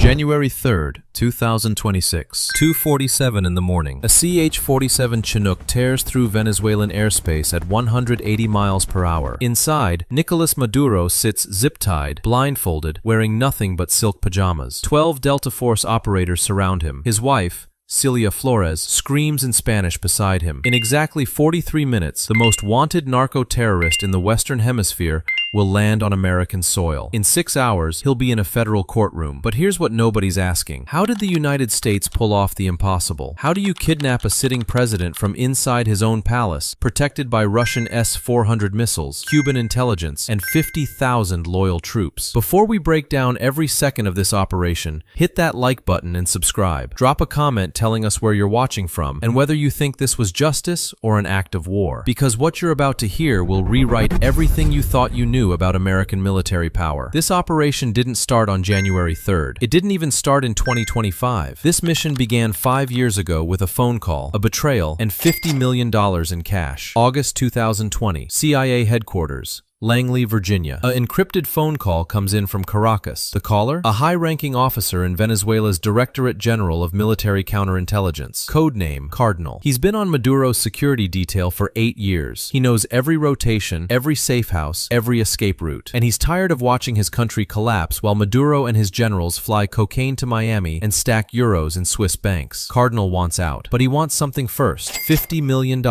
January 3rd, 2026, 2:47 in the morning. A CH-47 Chinook tears through Venezuelan airspace at 180 miles per hour. Inside, Nicolas Maduro sits zip-tied, blindfolded, wearing nothing but silk pajamas. 12 Delta Force operators surround him. His wife, Celia Flores, screams in Spanish beside him. In exactly 43 minutes, the most wanted narco-terrorist in the Western Hemisphere will land on American soil. In 6 hours, he'll be in a federal courtroom. But here's what nobody's asking. How did the United States pull off the impossible? How do you kidnap a sitting president from inside his own palace, protected by Russian S-400 missiles, Cuban intelligence, and 50,000 loyal troops? Before we break down every second of this operation, hit that like button and subscribe. Drop a comment telling us where you're watching from and whether you think this was justice or an act of war. Because what you're about to hear will rewrite everything you thought you knew about American military power. This operation didn't start on January 3rd. It didn't even start in 2025. This mission began 5 years ago with a phone call, a betrayal, and $50 million in cash. August 2020, CIA headquarters, Langley, Virginia. An encrypted phone call comes in from Caracas. The caller? A high-ranking officer in Venezuela's Directorate General of Military Counterintelligence. Codename Cardinal. He's been on Maduro's security detail for 8 years. He knows every rotation, every safe house, every escape route. And he's tired of watching his country collapse while Maduro and his generals fly cocaine to Miami and stack euros in Swiss banks. Cardinal wants out. But he wants something first. $50 million.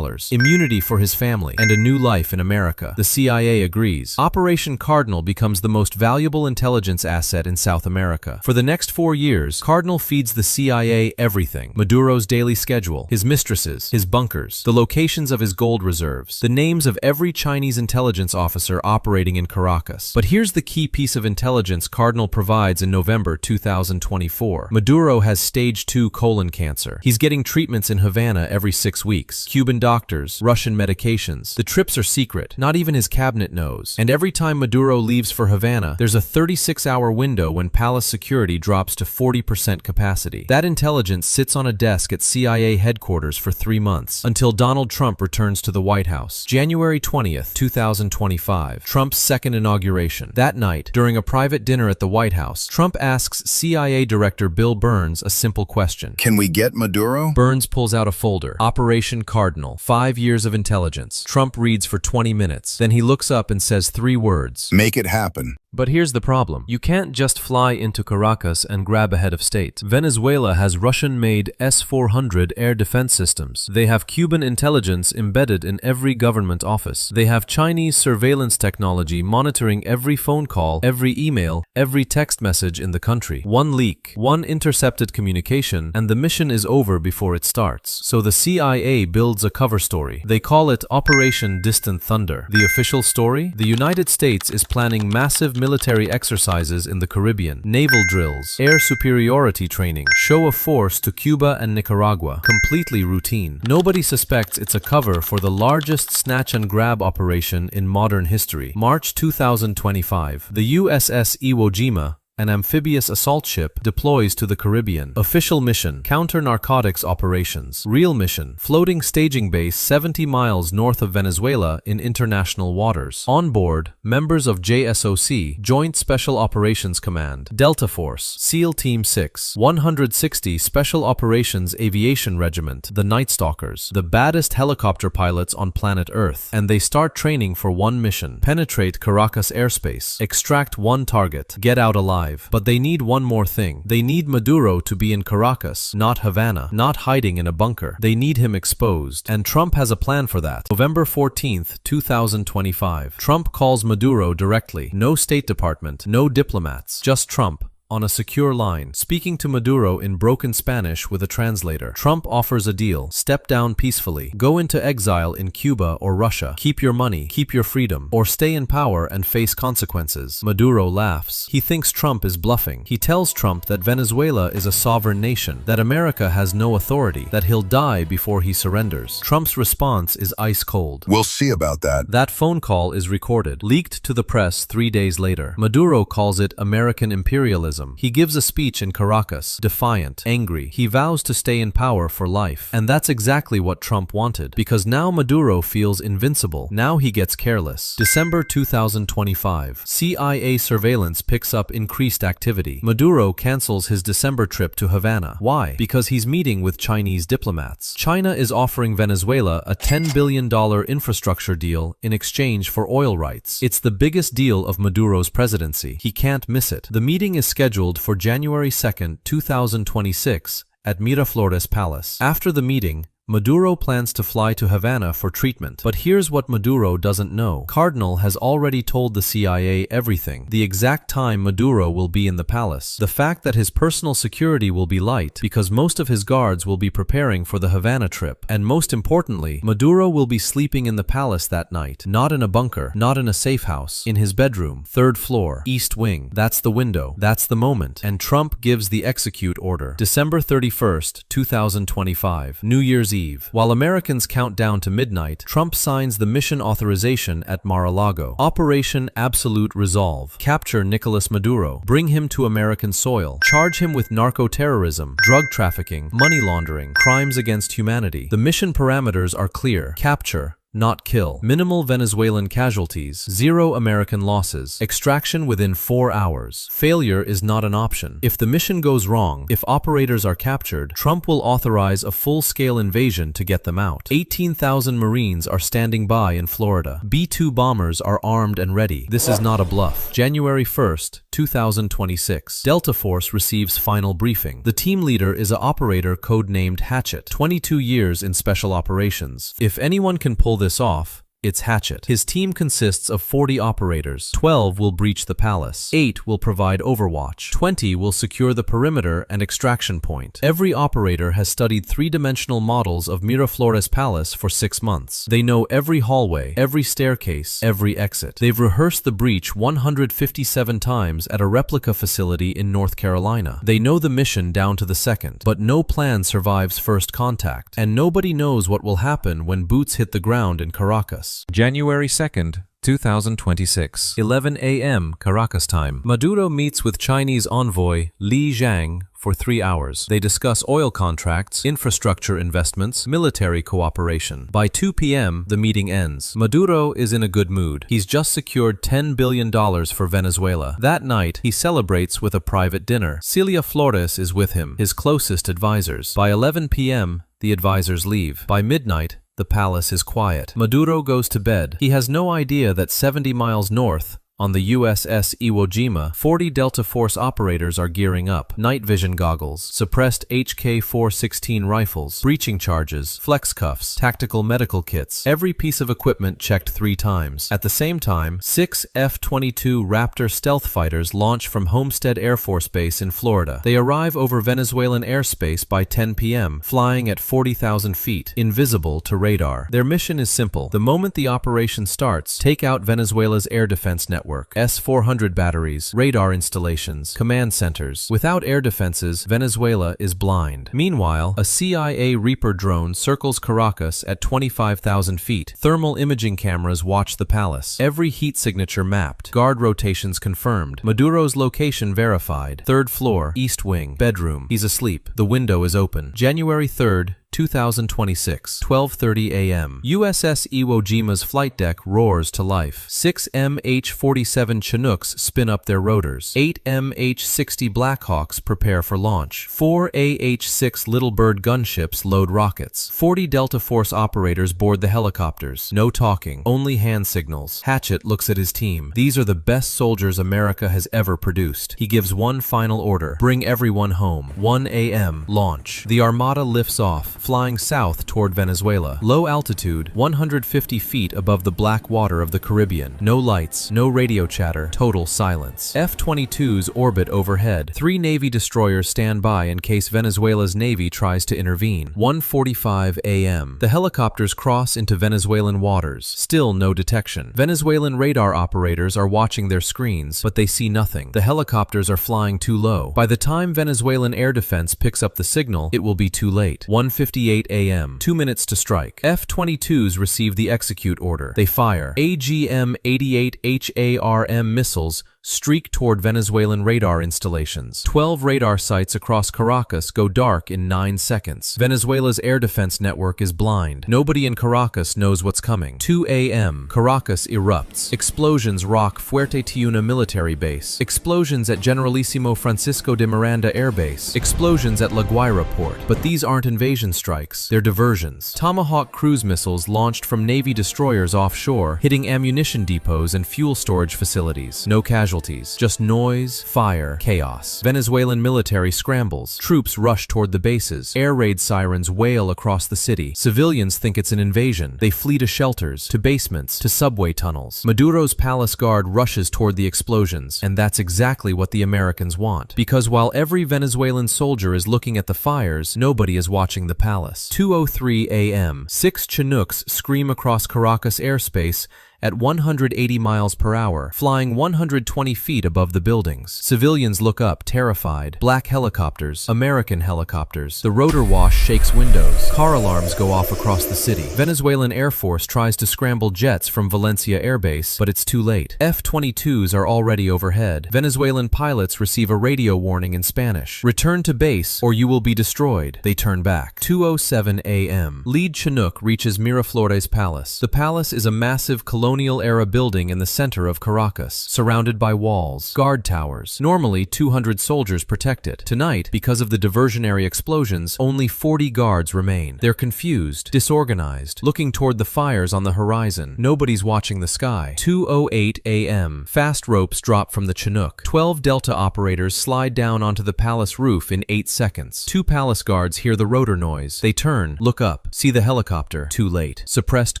Immunity for his family. And a new life in America. The CIA agrees. Operation Cardinal becomes the most valuable intelligence asset in South America. For the next 4 years, Cardinal feeds the CIA everything. Maduro's daily schedule, his mistresses, his bunkers, the locations of his gold reserves, the names of every Chinese intelligence officer operating in Caracas. But here's the key piece of intelligence Cardinal provides in November 2024. Maduro has stage 2 colon cancer. He's getting treatments in Havana every 6 weeks. Cuban doctors, Russian medications. The trips are secret. Not even his cabinet knows. And every time Maduro leaves for Havana, there's a 36-hour window when palace security drops to 40% capacity. That intelligence sits on a desk at CIA headquarters for 3 months, until Donald Trump returns to the White House. January 20th, 2025, Trump's second inauguration. That night, during a private dinner at the White House, Trump asks CIA Director Bill Burns a simple question. Can we get Maduro? Burns pulls out a folder. Operation Cardinal. 5 years of intelligence. Trump reads for 20 minutes. Then he looks up and says 3 words. Make it happen. But here's the problem. You can't just fly into Caracas and grab a head of state. Venezuela has Russian-made S-400 air defense systems. They have Cuban intelligence embedded in every government office. They have Chinese surveillance technology monitoring every phone call, every email, every text message in the country. One leak, one intercepted communication, and the mission is over before it starts. So the CIA builds a cover story. They call it Operation Distant Thunder. The official story? The United States is planning massive military exercises in the Caribbean, naval drills, air superiority training, show of force to Cuba and Nicaragua, completely routine. Nobody suspects it's a cover for the largest snatch and grab operation in modern history. March 2025, the USS Iwo Jima, an amphibious assault ship, deploys to the Caribbean. Official mission, counter-narcotics operations. Real mission, floating staging base 70 miles north of Venezuela in international waters. On board, members of JSOC, Joint Special Operations Command, Delta Force, SEAL Team 6, 160 Special Operations Aviation Regiment, the Night Stalkers, the baddest helicopter pilots on planet Earth. And they start training for one mission: penetrate Caracas airspace, extract one target, get out alive. But they need one more thing. They need Maduro to be in Caracas, not Havana, not hiding in a bunker. They need him exposed. And Trump has a plan for that. November 14th, 2025. Trump calls Maduro directly. No State Department, no diplomats, just Trump. On a secure line, speaking to Maduro in broken Spanish with a translator. Trump offers a deal. Step down peacefully. Go into exile in Cuba or Russia. Keep your money. Keep your freedom. Or stay in power and face consequences. Maduro laughs. He thinks Trump is bluffing. He tells Trump that Venezuela is a sovereign nation, that America has no authority, that he'll die before he surrenders. Trump's response is ice cold. We'll see about that. That phone call is recorded, leaked to the press 3 days later. Maduro calls it American imperialism. terrorism. He gives a speech in Caracas, defiant, angry. He vows to stay in power for life. And that's exactly what Trump wanted, because now Maduro feels invincible. Now he gets careless. December 2025. CIA surveillance picks up increased activity. Maduro cancels his December trip to Havana. Why? Because he's meeting with Chinese diplomats. China is offering Venezuela a $10 billion infrastructure deal in exchange for oil rights. It's the biggest deal of Maduro's presidency. He can't miss it. The meeting is scheduled for January 2, 2026 at Miraflores Palace. After the meeting, Maduro plans to fly to Havana for treatment. But here's what Maduro doesn't know. Cardinal has already told the CIA everything. The exact time Maduro will be in the palace. The fact that his personal security will be light because most of his guards will be preparing for the Havana trip. And most importantly, Maduro will be sleeping in the palace that night. Not in a bunker, not in a safe house. In his bedroom, 3rd floor, east wing. That's the window. That's the moment. And Trump gives the execute order. December 31st, 2025. New Year's Eve. While Americans count down to midnight, Trump signs the mission authorization at Mar-a-Lago. Operation Absolute Resolve. Capture Nicolas Maduro. Bring him to American soil. Charge him with narco-terrorism, drug trafficking, money laundering, crimes against humanity. The mission parameters are clear. Capture, not kill. Minimal Venezuelan casualties. 0 American losses. Extraction within 4 hours. Failure is not an option. If the mission goes wrong, if operators are captured, Trump will authorize a full-scale invasion to get them out. 18,000 Marines are standing by in Florida. B-2 bombers are armed and ready. This is not a bluff. January 1st, 2026. Delta Force receives final briefing. The team leader is an operator codenamed Hatchet. 22 years in special operations. If anyone can pull this off, it's Hatchet. His team consists of 40 operators. 12 will breach the palace. 8 will provide overwatch. 20 will secure the perimeter and extraction point. Every operator has studied 3-dimensional models of Miraflores Palace for 6 months. They know every hallway, every staircase, every exit. They've rehearsed the breach 157 times at a replica facility in North Carolina. They know the mission down to the second. But no plan survives first contact. And nobody knows what will happen when boots hit the ground in Caracas. January 2nd, 2026. 11 a.m. Caracas time. Maduro meets with Chinese envoy Li Zhang for 3 hours. They discuss oil contracts, infrastructure investments, military cooperation. By 2 p.m., the meeting ends. Maduro is in a good mood. He's just secured $10 billion for Venezuela. That night, he celebrates with a private dinner. Celia Flores is with him, his closest advisors. By 11 p.m., the advisors leave. By midnight, the palace is quiet. Maduro goes to bed. He has no idea that 70 miles north, on the USS Iwo Jima, 40 Delta Force operators are gearing up. Night vision goggles, suppressed HK-416 rifles, breaching charges, flex cuffs, tactical medical kits. Every piece of equipment checked 3 times. At the same time, 6 F-22 Raptor stealth fighters launch from Homestead Air Force Base in Florida. They arrive over Venezuelan airspace by 10 p.m., flying at 40,000 feet, invisible to radar. Their mission is simple. The moment the operation starts, take out Venezuela's air defense network. S-400 batteries, radar installations, command centers. Without air defenses, Venezuela is blind. Meanwhile, a CIA Reaper drone circles Caracas at 25,000 feet. Thermal imaging cameras watch the palace. Every heat signature mapped. Guard rotations confirmed. Maduro's location verified. 3rd floor, east wing, bedroom. He's asleep. The window is open. January 3rd, 2026, 12:30 a.m. USS Iwo Jima's flight deck roars to life. 6 MH-47 Chinooks spin up their rotors. 8 MH-60 Blackhawks prepare for launch. 4 AH-6 Little Bird gunships load rockets. 40 Delta Force operators board the helicopters. No talking, only hand signals. Hatchet looks at his team. These are the best soldiers America has ever produced. He gives one final order. Bring everyone home. 1 a.m. Launch. The Armada lifts off, flying south toward Venezuela. Low altitude, 150 feet above the black water of the Caribbean. No lights, no radio chatter, total silence. F-22s orbit overhead. 3 Navy destroyers stand by in case Venezuela's Navy tries to intervene. 1:45 a.m. The helicopters cross into Venezuelan waters. Still no detection. Venezuelan radar operators are watching their screens, but they see nothing. The helicopters are flying too low. By the time Venezuelan air defense picks up the signal, it will be too late. 1:58 a.m. 2 minutes to strike. F-22s receive the execute order. They fire. AGM-88 HARM missiles streak toward Venezuelan radar installations. 12 radar sites across Caracas go dark in 9 seconds. Venezuela's air defense network is blind. Nobody in Caracas knows what's coming. 2 a.m. Caracas erupts. Explosions rock Fuerte Tiuna military base. Explosions at Generalissimo Francisco de Miranda Air Base. Explosions at La Guaira port. But these aren't invasion strikes. They're diversions. Tomahawk cruise missiles launched from Navy destroyers offshore, hitting ammunition depots and fuel storage facilities. No casualties. Just noise, fire, chaos. Venezuelan military scrambles. Troops rush toward the bases. Air raid sirens wail across the city. Civilians think it's an invasion. They flee to shelters, to basements, to subway tunnels. Maduro's palace guard rushes toward the explosions, and that's exactly what the Americans want. Because while every Venezuelan soldier is looking at the fires, nobody is watching the palace. 2:03 a.m. 6 Chinooks scream across Caracas airspace at 180 miles per hour, flying 120 feet above the buildings. Civilians look up, terrified. Black helicopters, American helicopters. The rotor wash shakes windows. Car alarms go off across the city. Venezuelan Air Force tries to scramble jets from Valencia Air Base, but it's too late. F-22s are already overhead. Venezuelan pilots receive a radio warning in Spanish. Return to base or you will be destroyed. They turn back. 2:07 a.m. Lead Chinook reaches Miraflores Palace. The palace is a massive colonial-era building in the center of Caracas, surrounded by walls, guard towers. Normally, 200 soldiers protect it. Tonight, because of the diversionary explosions, only 40 guards remain. They're confused, disorganized, looking toward the fires on the horizon. Nobody's watching the sky. 2:08 a.m. Fast ropes drop from the Chinook. 12 Delta operators slide down onto the palace roof in 8 seconds. 2 palace guards hear the rotor noise. They turn, look up, see the helicopter. Too late. Suppressed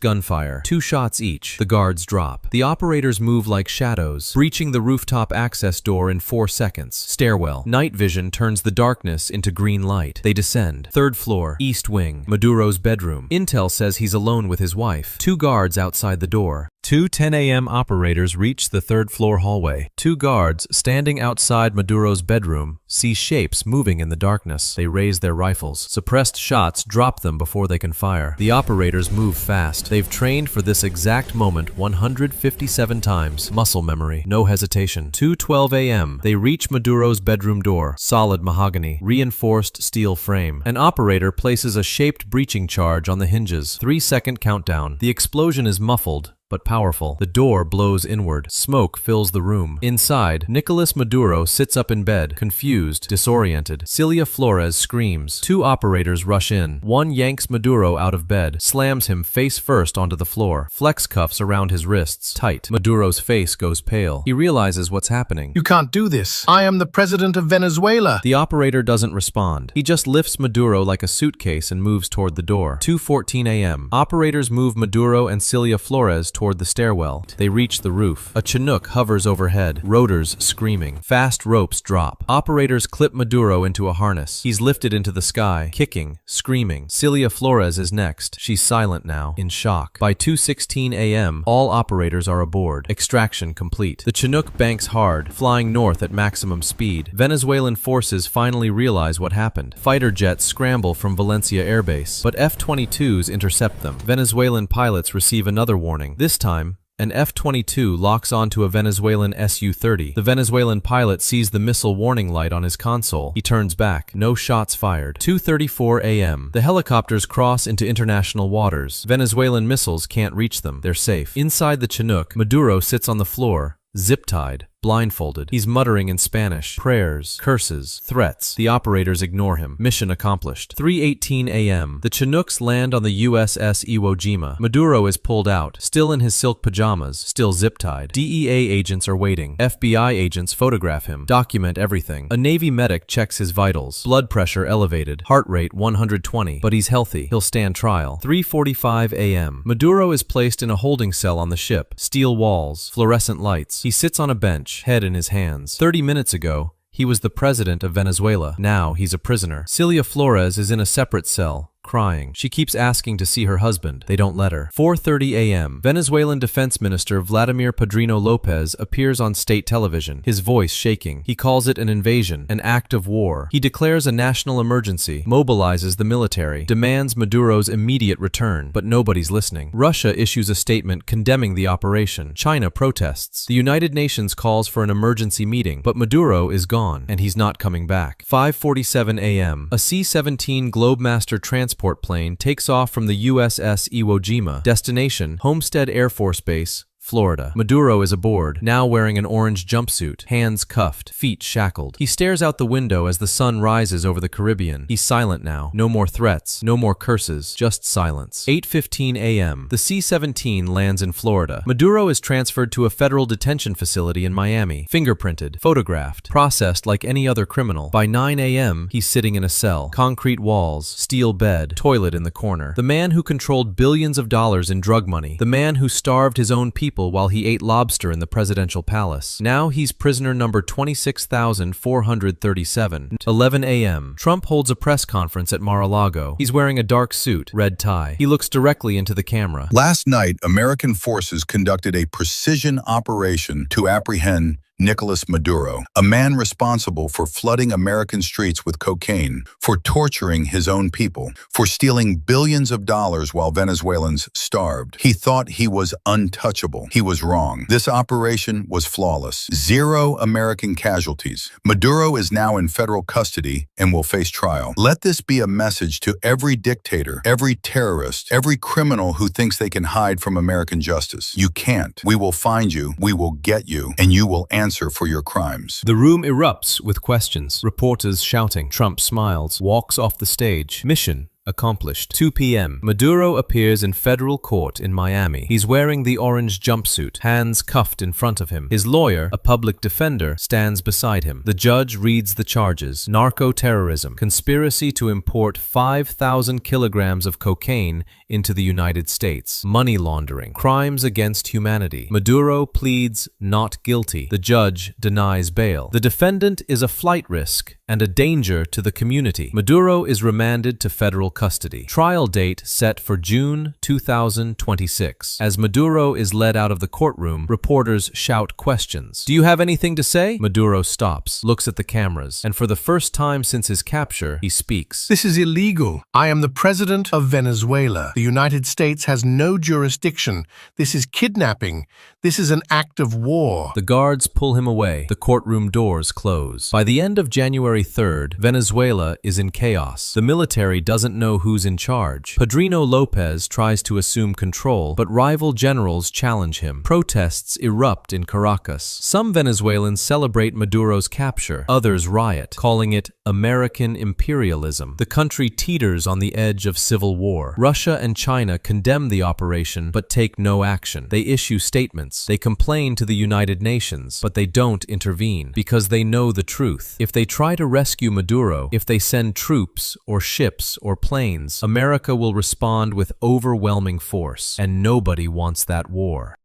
gunfire. 2 shots each. The guards drop. The operators move like shadows, breaching the rooftop access door in 4 seconds. Stairwell. Night vision turns the darkness into green light. They descend. 3rd floor, east wing, Maduro's bedroom. Intel says he's alone with his wife. 2 guards outside the door. 2:10 a.m. operators reach the 3rd floor hallway. 2 guards, standing outside Maduro's bedroom, see shapes moving in the darkness. They raise their rifles. Suppressed shots drop them before they can fire. The operators move fast. They've trained for this exact moment 157 times. Muscle memory. No hesitation. 2:12 a.m. They reach Maduro's bedroom door. Solid mahogany. Reinforced steel frame. An operator places a shaped breaching charge on the hinges. 3-second countdown. The explosion is muffled, but powerful. The door blows inward. Smoke fills the room. Inside, Nicolas Maduro sits up in bed, confused, disoriented. Celia Flores screams. 2 operators rush in. One yanks Maduro out of bed, slams him face first onto the floor. Flex cuffs around his wrists, tight. Maduro's face goes pale. He realizes what's happening. You can't do this. I am the president of Venezuela. The operator doesn't respond. He just lifts Maduro like a suitcase and moves toward the door. 2:14 a.m. Operators move Maduro and Celia Flores toward the stairwell. They reach the roof. A Chinook hovers overhead, rotors screaming. Fast ropes drop. Operators clip Maduro into a harness. He's lifted into the sky, kicking, screaming. Celia Flores is next. She's silent now, in shock. By 2:16 a.m., all operators are aboard. Extraction complete. The Chinook banks hard, flying north at maximum speed. Venezuelan forces finally realize what happened. Fighter jets scramble from Valencia Air Base, but F-22s intercept them. Venezuelan pilots receive another warning. This time, an F-22 locks onto a Venezuelan Su-30. The Venezuelan pilot sees the missile warning light on his console. He turns back. No shots fired. 2:34 a.m. The helicopters cross into international waters. Venezuelan missiles can't reach them. They're safe. Inside the Chinook, Maduro sits on the floor, zip-tied, blindfolded. He's muttering in Spanish. Prayers, curses, threats. The operators ignore him. Mission accomplished. 3:18 a.m. The Chinooks land on the USS Iwo Jima. Maduro is pulled out, still in his silk pajamas, still zip-tied. DEA agents are waiting. FBI agents photograph him, document everything. A Navy medic checks his vitals. Blood pressure elevated. Heart rate 120. But he's healthy. He'll stand trial. 3:45 a.m. Maduro is placed in a holding cell on the ship. Steel walls, fluorescent lights. He sits on a bench, head in his hands. 30 minutes ago, he was the president of Venezuela. Now he's a prisoner. Celia Flores is in a separate cell, crying. She keeps asking to see her husband. They don't let her. 4:30 a.m. Venezuelan Defense Minister Vladimir Padrino Lopez appears on state television, his voice shaking. He calls it an invasion, an act of war. He declares a national emergency, mobilizes the military, demands Maduro's immediate return, but nobody's listening. Russia issues a statement condemning the operation. China protests. The United Nations calls for an emergency meeting, but Maduro is gone, and he's not coming back. 5:47 a.m. A C-17 Globemaster transport plane takes off from the USS Iwo Jima. Destination: Homestead Air Force Base, Florida. Maduro is aboard, now wearing an orange jumpsuit, hands cuffed, feet shackled. He stares out the window as the sun rises over the Caribbean. He's silent now. No more threats, no more curses, just silence. 8:15 a.m. The C-17 lands in Florida. Maduro is transferred to a federal detention facility in Miami, fingerprinted, photographed, processed like any other criminal. By 9 a.m., he's sitting in a cell. Concrete walls, steel bed, toilet in the corner. The man who controlled billions of dollars in drug money. The man who starved his own people while he ate lobster in the presidential palace. Now he's prisoner number 26,437. 11 a.m. Trump holds a press conference at Mar-a-Lago. He's wearing a dark suit, red tie. He looks directly into the camera. Last night, American forces conducted a precision operation to apprehend Nicolas Maduro, a man responsible for flooding American streets with cocaine, for torturing his own people, for stealing billions of dollars while Venezuelans starved. He thought he was untouchable. He was wrong. This operation was flawless. 0 American casualties. Maduro is now in federal custody and will face trial. Let this be a message to every dictator, every terrorist, every criminal who thinks they can hide from American justice. You can't. We will find you, we will get you, and you will answer for your crimes. The room erupts with questions. Reporters shouting. Trump smiles, walks off the stage. Mission accomplished. 2 p.m. Maduro appears in federal court in Miami. He's wearing the orange jumpsuit, hands cuffed in front of him. His lawyer, a public defender, stands beside him. The judge reads the charges: narco-terrorism, conspiracy to import 5,000 kilograms of cocaine into the United States, money laundering, crimes against humanity. Maduro pleads not guilty. The judge denies bail. The defendant is a flight risk and a danger to the community. Maduro is remanded to federal custody. Trial date set for June 2026. As Maduro is led out of the courtroom, reporters shout questions. "Do you have anything to say?" Maduro stops, looks at the cameras, and for the first time since his capture, he speaks. This is illegal. I am the president of Venezuela. The United States has no jurisdiction. This is kidnapping. This is an act of war. The guards pull him away. The courtroom doors close. By the end of January 3rd, Venezuela is in chaos. The military doesn't know who's in charge. Padrino Lopez tries to assume control, but rival generals challenge him. Protests erupt in Caracas. Some Venezuelans celebrate Maduro's capture. Others riot, calling it American imperialism. The country teeters on the edge of civil war. Russia and China condemn the operation, but take no action. They issue statements. They complain to the United Nations, but they don't intervene because they know the truth. If they try to rescue Maduro, if they send troops or ships or planes, America will respond with overwhelming force, and nobody wants that war.